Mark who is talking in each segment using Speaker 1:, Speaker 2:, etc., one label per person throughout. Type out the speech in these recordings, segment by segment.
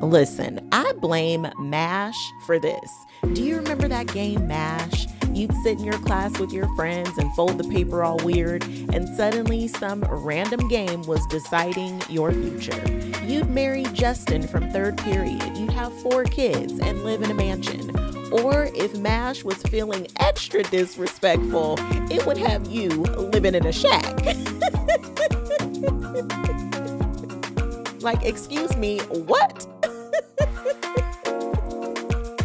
Speaker 1: Listen, I blame MASH for this. Do you remember that game MASH? You'd sit in your class with your friends and fold the paper all weird, and suddenly some random game was deciding your future. You'd marry Justin from third period, you'd have 4 kids and live in a mansion. Or if MASH was feeling extra disrespectful, it would have you living in a shack. Like, excuse me, what?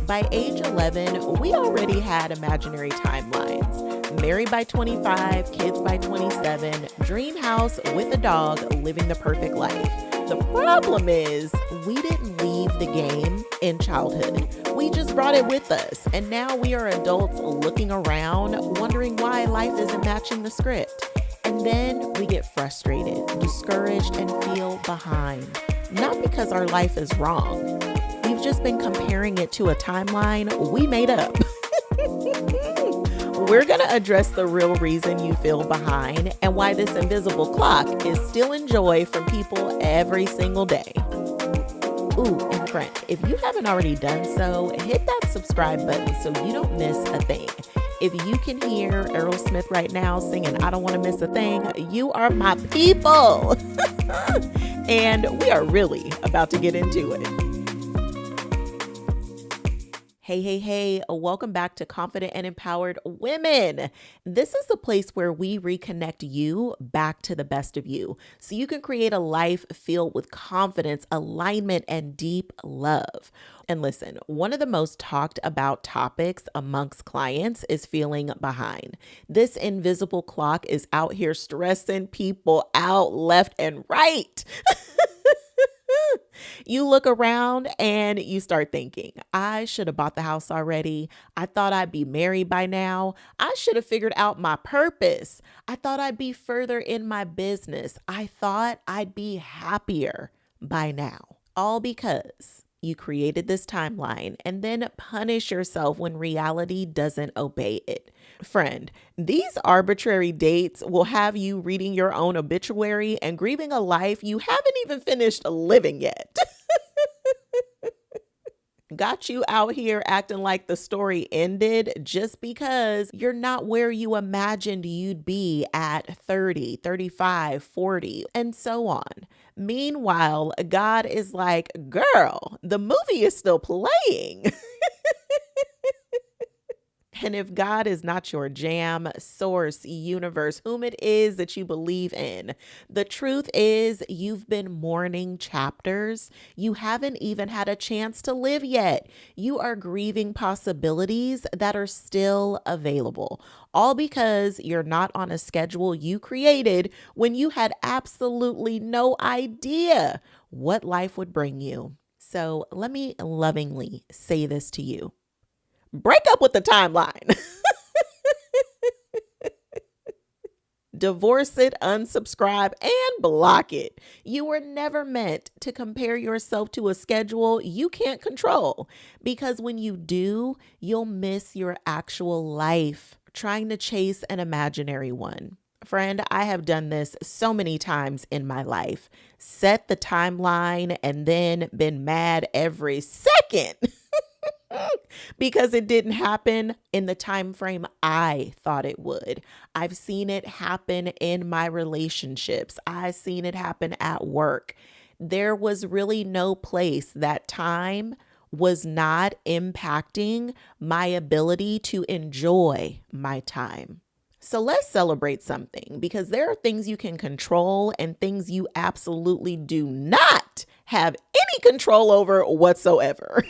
Speaker 1: By age 11, we already had imaginary timelines. Married by 25, kids by 27, dream house with a dog, living the perfect life. The problem is, we didn't leave the game in childhood. We just brought it with us, and now we are adults looking around, wondering why life isn't matching the script. And then we get frustrated, discouraged, and feel behind. Not because our life is wrong. We've just been comparing it to a timeline we made up. We're going to address the real reason you feel behind and why this invisible clock is still enjoyed from people every single day. Ooh, and friend, if you haven't already done so, hit that subscribe button so you don't miss a thing. If you can hear Aerosmith right now singing I Don't Want to Miss a Thing, you are my people. And we are really about to get into it. Hey, welcome back to Confident and Empowered Women. This is the place where we reconnect you back to the best of you so you can create a life filled with confidence, alignment, and deep love. And listen, one of the most talked about topics amongst clients is feeling behind. This invisible clock is out here stressing people out left and right. You look around and you start thinking, I should have bought the house already. I thought I'd be married by now. I should have figured out my purpose. I thought I'd be further in my business. I thought I'd be happier by now. All because you created this timeline and then punish yourself when reality doesn't obey it. Friend, these arbitrary dates will have you reading your own obituary and grieving a life you haven't even finished living yet. Got you out here acting like the story ended just because you're not where you imagined you'd be at 30, 35, 40, and so on. Meanwhile, God is like, girl, the movie is still playing. And if God is not your jam, source, universe, whom it is that you believe in, the truth is you've been mourning chapters you haven't even had a chance to live yet. You are grieving possibilities that are still available, all because you're not on a schedule you created when you had absolutely no idea what life would bring you. So let me lovingly say this to you. Break up with the timeline. Divorce it, unsubscribe, and block it. You were never meant to compare yourself to a schedule you can't control, because when you do, you'll miss your actual life trying to chase an imaginary one. Friend, I have done this so many times in my life. Set the timeline and then been mad every second. Because it didn't happen in the time frame I thought it would. I've seen it happen in my relationships. I've seen it happen at work. There was really no place that time was not impacting my ability to enjoy my time. So let's celebrate something, because there are things you can control and things you absolutely do not have any control over whatsoever.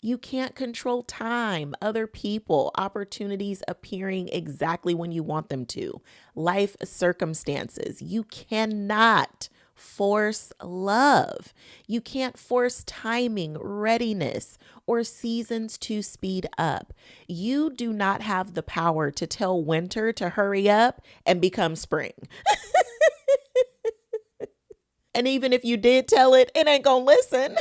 Speaker 1: You can't control time, other people, opportunities appearing exactly when you want them to, life circumstances. You cannot force love. You can't force timing, readiness, or seasons to speed up. You do not have the power to tell winter to hurry up and become spring. And even if you did tell it, it ain't gonna listen.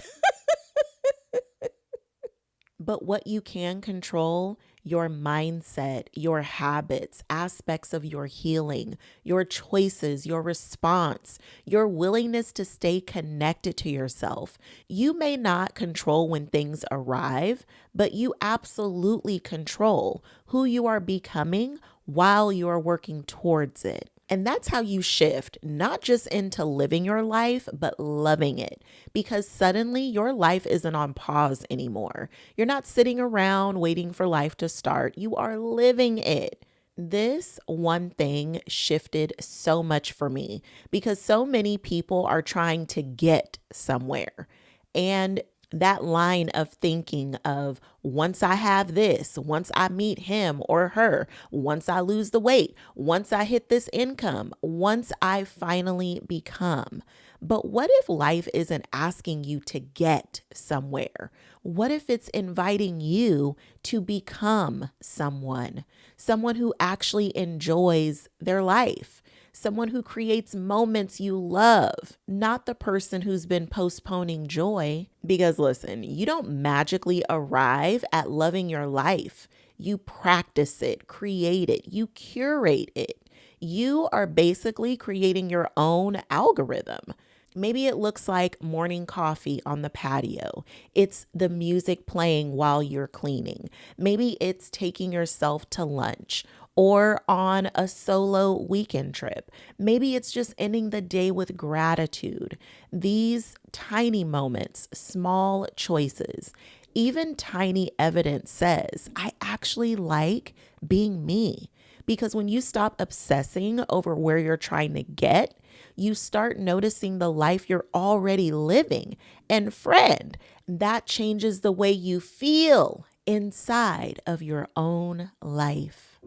Speaker 1: But what you can control, your mindset, your habits, aspects of your healing, your choices, your response, your willingness to stay connected to yourself. You may not control when things arrive, but you absolutely control who you are becoming while you are working towards it. And that's how you shift, not just into living your life, but loving it. Because suddenly your life isn't on pause anymore. You're not sitting around waiting for life to start. You are living it. This one thing shifted so much for me because so many people are trying to get somewhere. And that line of thinking of once I have this, once I meet him or her, once I lose the weight, once I hit this income, once I finally become. But what if life isn't asking you to get somewhere? What if it's inviting you to become someone who actually enjoys their life? Someone who creates moments you love, not the person who's been postponing joy. Because listen, you don't magically arrive at loving your life. You practice it, create it, you curate it. You are basically creating your own algorithm. Maybe it looks like morning coffee on the patio. It's the music playing while you're cleaning. Maybe it's taking yourself to lunch or on a solo weekend trip. Maybe it's just ending the day with gratitude. These tiny moments, small choices, even tiny evidence says, I actually like being me. Because when you stop obsessing over where you're trying to get, you start noticing the life you're already living. And friend, that changes the way you feel inside of your own life.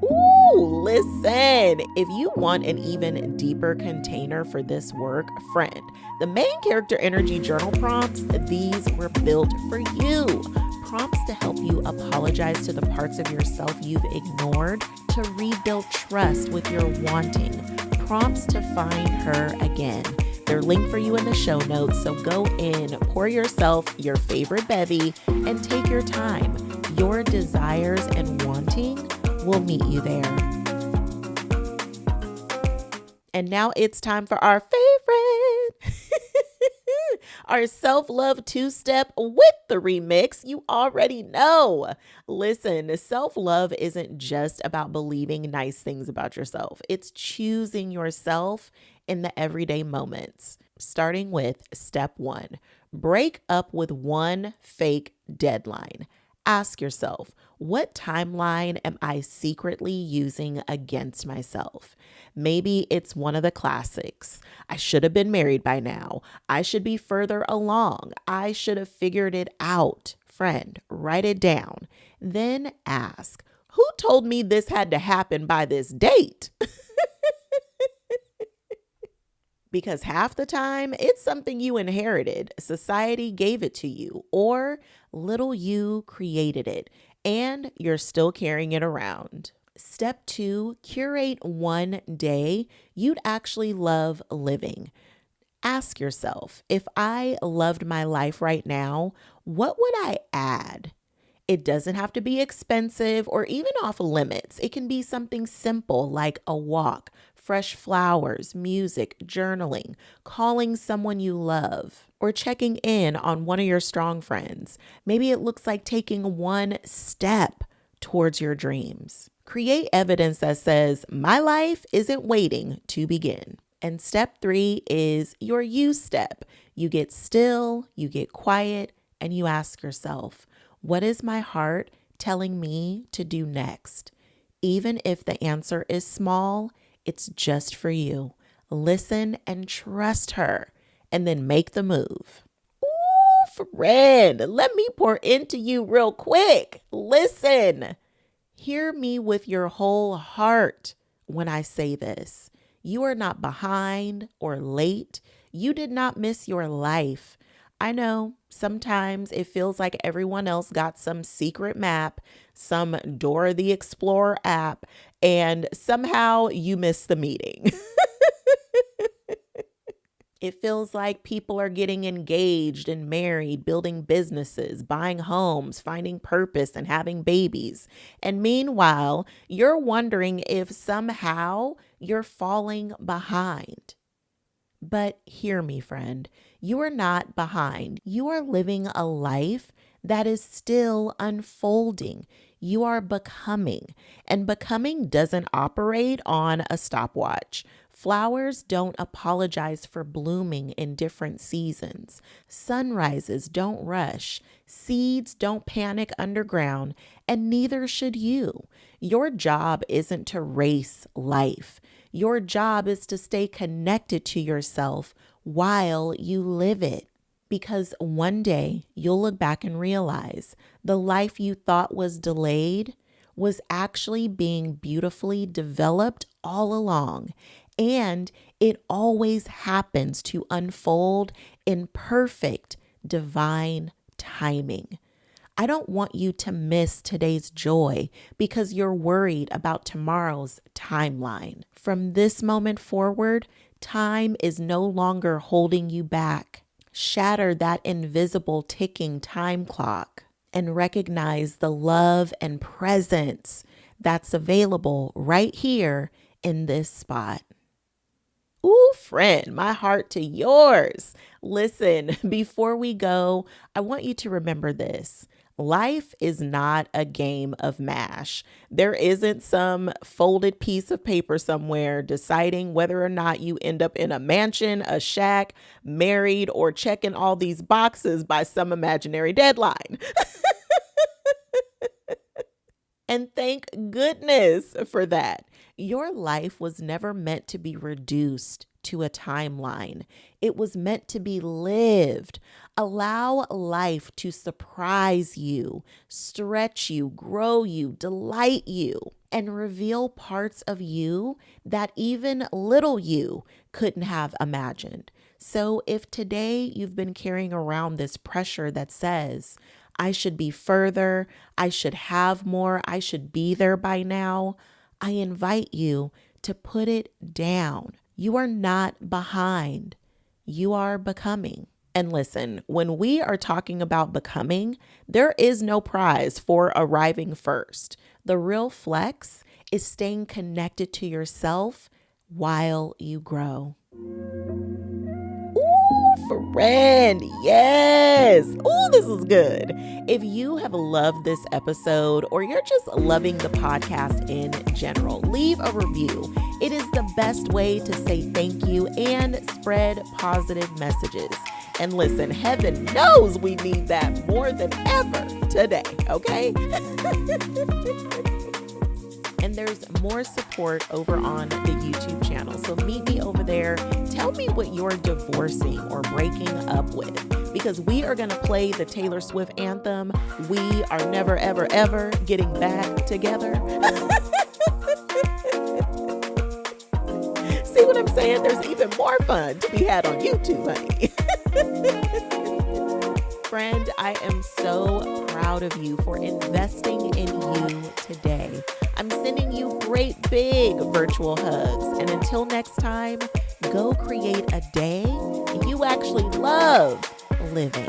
Speaker 1: Ooh, listen, if you want an even deeper container for this work, friend, the main character energy journal prompts, these were built for you. Prompts to help you apologize to the parts of yourself you've ignored, to rebuild trust with your wanting, prompts to find her again. They're linked for you in the show notes, so go in, pour yourself your favorite bevy, and take your time. Your desires and wanting will meet you there. And now it's time for our favorite, our self-love two-step with the remix. You already know. Listen, self-love isn't just about believing nice things about yourself. It's choosing yourself in the everyday moments. Starting with step 1, break up with one fake deadline. Ask yourself, what timeline am I secretly using against myself? Maybe it's one of the classics. I should have been married by now. I should be further along. I should have figured it out. Friend, write it down. Then ask, who told me this had to happen by this date? Because half the time, it's something you inherited, society gave it to you, or little you created it, and you're still carrying it around. Step 2, curate one day you'd actually love living. Ask yourself, if I loved my life right now, what would I add? It doesn't have to be expensive or even off limits. It can be something simple like a walk, fresh flowers, music, journaling, calling someone you love, or checking in on one of your strong friends. Maybe it looks like taking one step towards your dreams. Create evidence that says, my life isn't waiting to begin. And step 3 is your you step. You get still, you get quiet, and you ask yourself, what is my heart telling me to do next? Even if the answer is small, it's just for you. Listen and trust her, and then make the move. Ooh, friend, let me pour into you real quick. Listen, hear me with your whole heart when I say this. You are not behind or late. You did not miss your life. I know sometimes it feels like everyone else got some secret map, some Dora the Explorer app, and somehow you missed the meeting. It feels like people are getting engaged and married, building businesses, buying homes, finding purpose, and having babies. And meanwhile, you're wondering if somehow you're falling behind. But hear me, friend, you are not behind. You are living a life that is still unfolding. You are becoming, and becoming doesn't operate on a stopwatch. Flowers don't apologize for blooming in different seasons. Sunrises don't rush. Seeds don't panic underground, and neither should you. Your job isn't to race life. Your job is to stay connected to yourself while you live it. Because one day you'll look back and realize the life you thought was delayed was actually being beautifully developed all along. And it always happens to unfold in perfect divine timing. I don't want you to miss today's joy because you're worried about tomorrow's timeline. From this moment forward, time is no longer holding you back. Shatter that invisible ticking time clock and recognize the love and presence that's available right here in this spot. Ooh, friend, my heart to yours. Listen, before we go, I want you to remember this. Life is not a game of MASH. There isn't some folded piece of paper somewhere deciding whether or not you end up in a mansion, a shack, married, or checking all these boxes by some imaginary deadline. And thank goodness for that. Your life was never meant to be reduced to a timeline. It was meant to be lived. Allow life to surprise you, stretch you, grow you, delight you, and reveal parts of you that even little you couldn't have imagined. So if today you've been carrying around this pressure that says, I should be further, I should have more, I should be there by now, I invite you to put it down. You are not behind. You are becoming. And listen, when we are talking about becoming, there is no prize for arriving first. The real flex is staying connected to yourself while you grow. Friend, yes. Oh, this is good. If you have loved this episode or you're just loving the podcast in general, leave a review. It is the best way to say thank you and spread positive messages. And listen, heaven knows we need that more than ever today, okay? And there's more support over on the YouTube channel. So meet me over there. Tell me what you're divorcing or breaking up with, because we are going to play the Taylor Swift anthem. We are never, ever, ever getting back together. See what I'm saying? There's even more fun to be had on YouTube, honey. Friend, I am so proud of you for investing in you today. I'm sending you great big virtual hugs. And until next time, go create a day you actually love living.